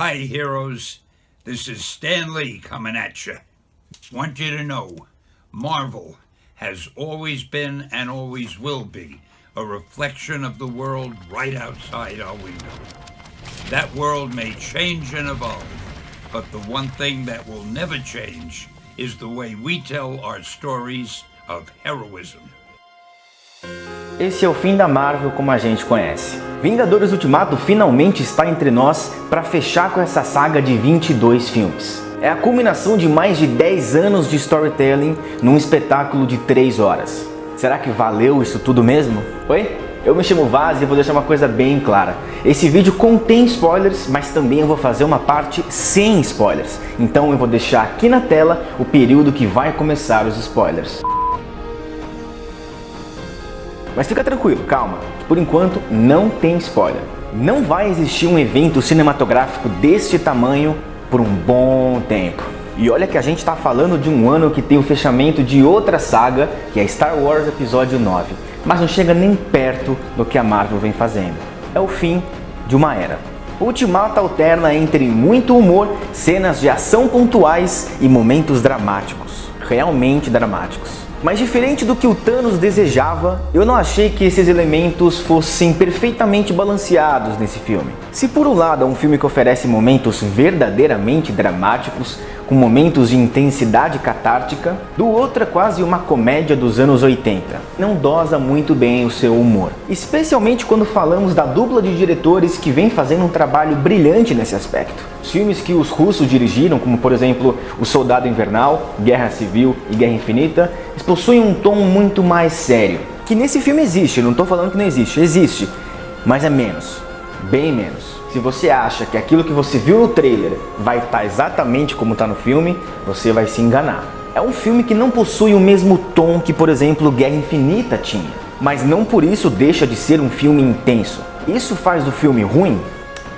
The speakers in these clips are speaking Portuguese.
Hi, heroes. This is Stan Lee coming at you. Want you to know, Marvel has always been and always will be a reflection of the world right outside our window. That world may change and evolve, but the one thing that will never change is the way we tell our stories of heroism. Esse é o fim da Marvel como a gente conhece. Vingadores Ultimato finalmente está entre nós para fechar com essa saga de 22 filmes. É a culminação de mais de 10 anos de storytelling num espetáculo de 3 horas. Será que valeu isso tudo mesmo? Oi? Eu me chamo Vaz e vou deixar uma coisa bem clara. Esse vídeo contém spoilers, mas também eu vou fazer uma parte sem spoilers. Então eu vou deixar aqui na tela o período que vai começar os spoilers. Mas fica tranquilo, calma, por enquanto não tem spoiler. Não vai existir um evento cinematográfico deste tamanho por um bom tempo. E olha que a gente está falando de um ano que tem o fechamento de outra saga, que é Star Wars Episódio 9. Mas não chega nem perto do que a Marvel vem fazendo. É o fim de uma era. O Ultimato alterna entre muito humor, cenas de ação pontuais e momentos dramáticos. Realmente dramáticos. Mas diferente do que o Thanos desejava, eu não achei que esses elementos fossem perfeitamente balanceados nesse filme. Se por um lado é um filme que oferece momentos verdadeiramente dramáticos, com momentos de intensidade catártica, do outro é quase uma comédia dos anos 80. Não dosa muito bem o seu humor. Especialmente quando falamos da dupla de diretores que vem fazendo um trabalho brilhante nesse aspecto. Os filmes que os russos dirigiram, como por exemplo O Soldado Invernal, Guerra Civil e Guerra Infinita, eles possuem um tom muito mais sério. Que nesse filme existe, não estou falando que não existe, existe, mas é menos, bem menos. Se você acha que aquilo que você viu no trailer vai estar exatamente como está no filme, você vai se enganar. É um filme que não possui o mesmo tom que, por exemplo, Guerra Infinita tinha. Mas não por isso deixa de ser um filme intenso. Isso faz do filme ruim?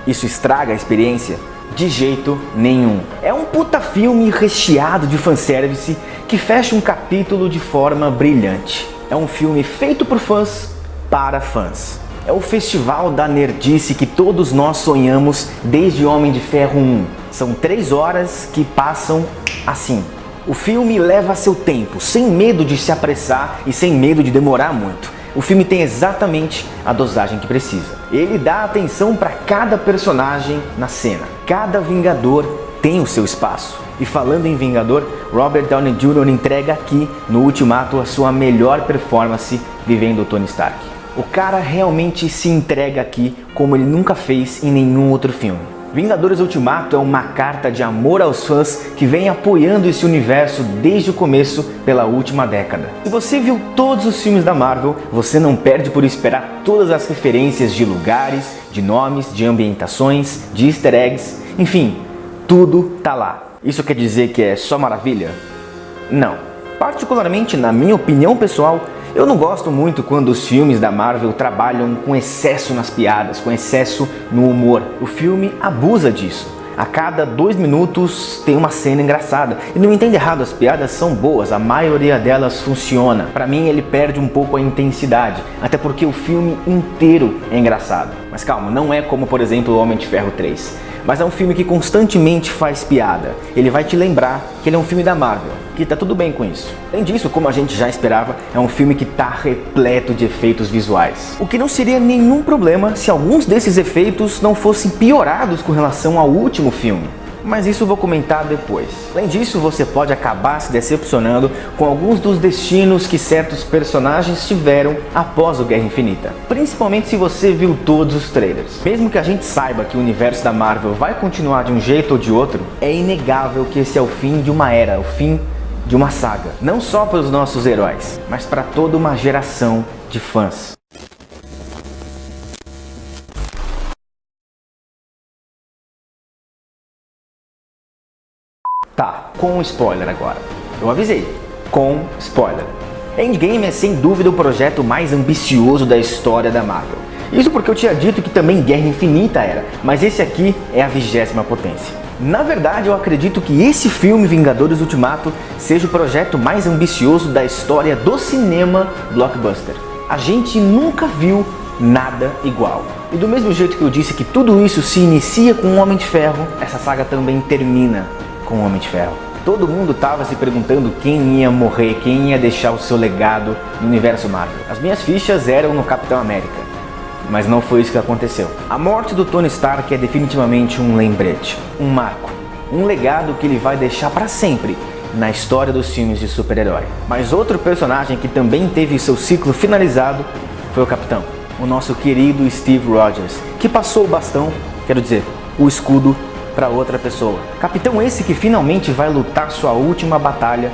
Isso estraga a experiência? De jeito nenhum. É um puta filme recheado de fanservice que fecha um capítulo de forma brilhante. É um filme feito por fãs para fãs. É o festival da nerdice que todos nós sonhamos desde Homem de Ferro 1. São 3 horas que passam assim. O filme leva seu tempo, sem medo de se apressar e sem medo de demorar muito. O filme tem exatamente a dosagem que precisa. Ele dá atenção para cada personagem na cena. Cada Vingador tem o seu espaço. E falando em Vingador, Robert Downey Jr. entrega aqui no Ultimato a sua melhor performance vivendo o Tony Stark. O cara realmente se entrega aqui como ele nunca fez em nenhum outro filme. Vingadores Ultimato é uma carta de amor aos fãs que vem apoiando esse universo desde o começo pela última década. Se você viu todos os filmes da Marvel, você não perde por esperar todas as referências de lugares, de nomes, de ambientações, de easter eggs, enfim, tudo tá lá. Isso quer dizer que é só maravilha? Não. Particularmente, na minha opinião pessoal, eu não gosto muito quando os filmes da Marvel trabalham com excesso nas piadas, com excesso no humor. O filme abusa disso. A cada 2 minutos tem uma cena engraçada. E não entenda errado, as piadas são boas, a maioria delas funciona. Pra mim ele perde um pouco a intensidade, até porque o filme inteiro é engraçado. Mas calma, não é como por exemplo o Homem de Ferro 3. Mas é um filme que constantemente faz piada. Ele vai te lembrar que ele é um filme da Marvel, que tá tudo bem com isso. Além disso, como a gente já esperava, é um filme que tá repleto de efeitos visuais. O que não seria nenhum problema se alguns desses efeitos não fossem piorados com relação ao último filme. Mas isso eu vou comentar depois. Além disso, você pode acabar se decepcionando com alguns dos destinos que certos personagens tiveram após o Guerra Infinita. Principalmente se você viu todos os trailers. Mesmo que a gente saiba que o universo da Marvel vai continuar de um jeito ou de outro, é inegável que esse é o fim de uma era, o fim de uma saga. Não só para os nossos heróis, mas para toda uma geração de fãs. Tá, com spoiler agora. Eu avisei, com spoiler. Endgame é sem dúvida o projeto mais ambicioso da história da Marvel. Isso porque eu tinha dito que também Guerra Infinita era, mas esse aqui é a 20ª potência. Na verdade, eu acredito que esse filme, Vingadores Ultimato, seja o projeto mais ambicioso da história do cinema blockbuster. A gente nunca viu nada igual. E do mesmo jeito que eu disse que tudo isso se inicia com o Homem de Ferro, essa saga também termina com o Homem de Ferro. Todo mundo estava se perguntando quem ia morrer, quem ia deixar o seu legado no universo Marvel. As minhas fichas eram no Capitão América, mas não foi isso que aconteceu. A morte do Tony Stark é definitivamente um lembrete, um marco, um legado que ele vai deixar para sempre na história dos filmes de super-herói. Mas outro personagem que também teve seu ciclo finalizado foi o Capitão, o nosso querido Steve Rogers, que passou o bastão, quero dizer, o escudo, para outra pessoa. Capitão esse que finalmente vai lutar sua última batalha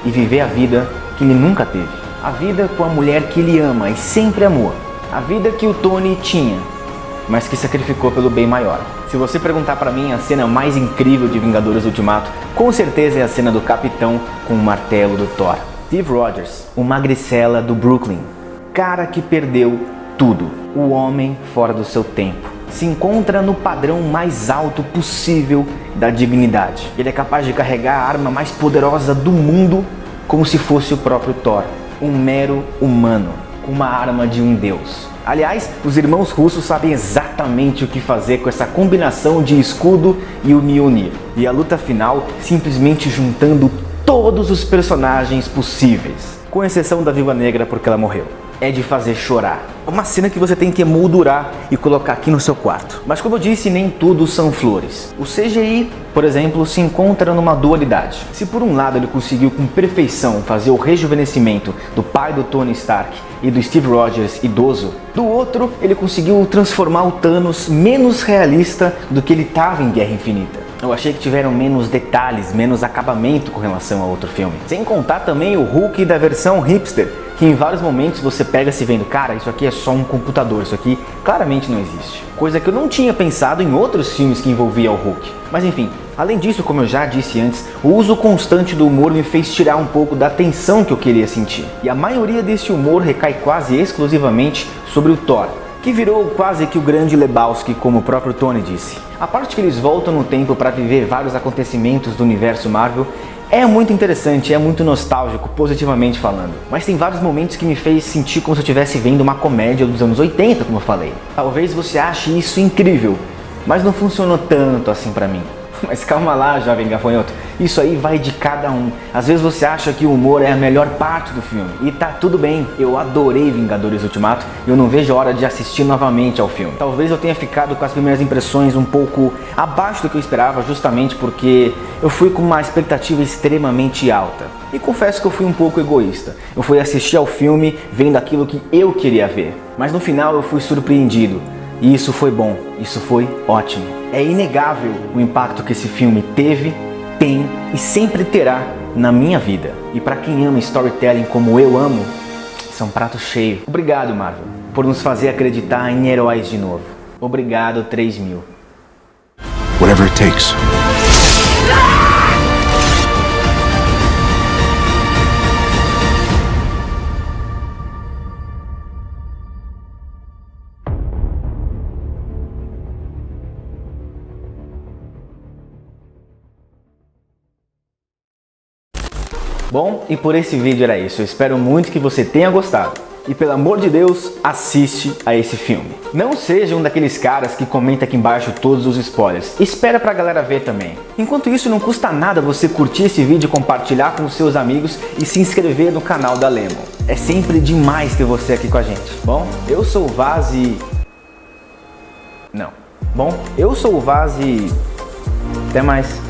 e viver a vida que ele nunca teve. A vida com a mulher que ele ama e sempre amou. A vida que o Tony tinha, mas que sacrificou pelo bem maior. Se você perguntar para mim a cena mais incrível de Vingadores Ultimato, com certeza é a cena do Capitão com o martelo do Thor. Steve Rogers, o magricela do Brooklyn, cara que perdeu tudo, o homem fora do seu tempo. Se encontra no padrão mais alto possível da dignidade. Ele é capaz de carregar a arma mais poderosa do mundo como se fosse o próprio Thor, um mero humano, com uma arma de um deus. Aliás, os irmãos russos sabem exatamente o que fazer com essa combinação de escudo e o Mjolnir. E a luta final simplesmente juntando todos os personagens possíveis, com exceção da Viúva Negra porque ela morreu. É de fazer chorar. É uma cena que você tem que emoldurar e colocar aqui no seu quarto. Mas como eu disse, nem tudo são flores. O CGI, por exemplo, se encontra numa dualidade. Se por um lado ele conseguiu com perfeição fazer o rejuvenescimento do pai do Tony Stark e do Steve Rogers idoso, do outro ele conseguiu transformar o Thanos menos realista do que ele estava em Guerra Infinita. Eu achei que tiveram menos detalhes, menos acabamento com relação a outro filme. Sem contar também o Hulk da versão hipster, que em vários momentos você pega se vendo, cara, isso aqui é só um computador, isso aqui claramente não existe. Coisa que eu não tinha pensado em outros filmes que envolviam o Hulk. Mas enfim, além disso, como eu já disse antes, o uso constante do humor me fez tirar um pouco da tensão que eu queria sentir. E a maioria desse humor recai quase exclusivamente sobre o Thor, que virou quase que o grande Lebowski, como o próprio Tony disse. A parte que eles voltam no tempo para viver vários acontecimentos do universo Marvel é muito interessante, é muito nostálgico, positivamente falando. Mas tem vários momentos que me fez sentir como se eu estivesse vendo uma comédia dos anos 80, como eu falei. Talvez você ache isso incrível, mas não funcionou tanto assim pra mim. Mas calma lá, jovem gafanhoto, isso aí vai de cada um. Às vezes você acha que o humor é a melhor parte do filme, e tá tudo bem. Eu adorei Vingadores Ultimato e eu não vejo a hora de assistir novamente ao filme. Talvez eu tenha ficado com as primeiras impressões um pouco abaixo do que eu esperava, justamente porque eu fui com uma expectativa extremamente alta. E confesso que eu fui um pouco egoísta. Eu fui assistir ao filme vendo aquilo que eu queria ver. Mas no final eu fui surpreendido. E isso foi bom, isso foi ótimo. É inegável o impacto que esse filme teve, tem e sempre terá na minha vida. E para quem ama storytelling como eu amo, isso é um prato cheio. Obrigado, Marvel, por nos fazer acreditar em heróis de novo. Obrigado, 3000. Whatever it takes. Bom, e por esse vídeo era isso. Eu espero muito que você tenha gostado. E pelo amor de Deus, assiste a esse filme. Não seja um daqueles caras que comenta aqui embaixo todos os spoilers. Espera pra galera ver também. Enquanto isso, não custa nada você curtir esse vídeo, compartilhar com os seus amigos e se inscrever no canal da Lemon. É sempre demais ter você aqui com a gente. Bom, eu sou o Vaz e... Não. Bom, eu sou o Vaz e... Até mais.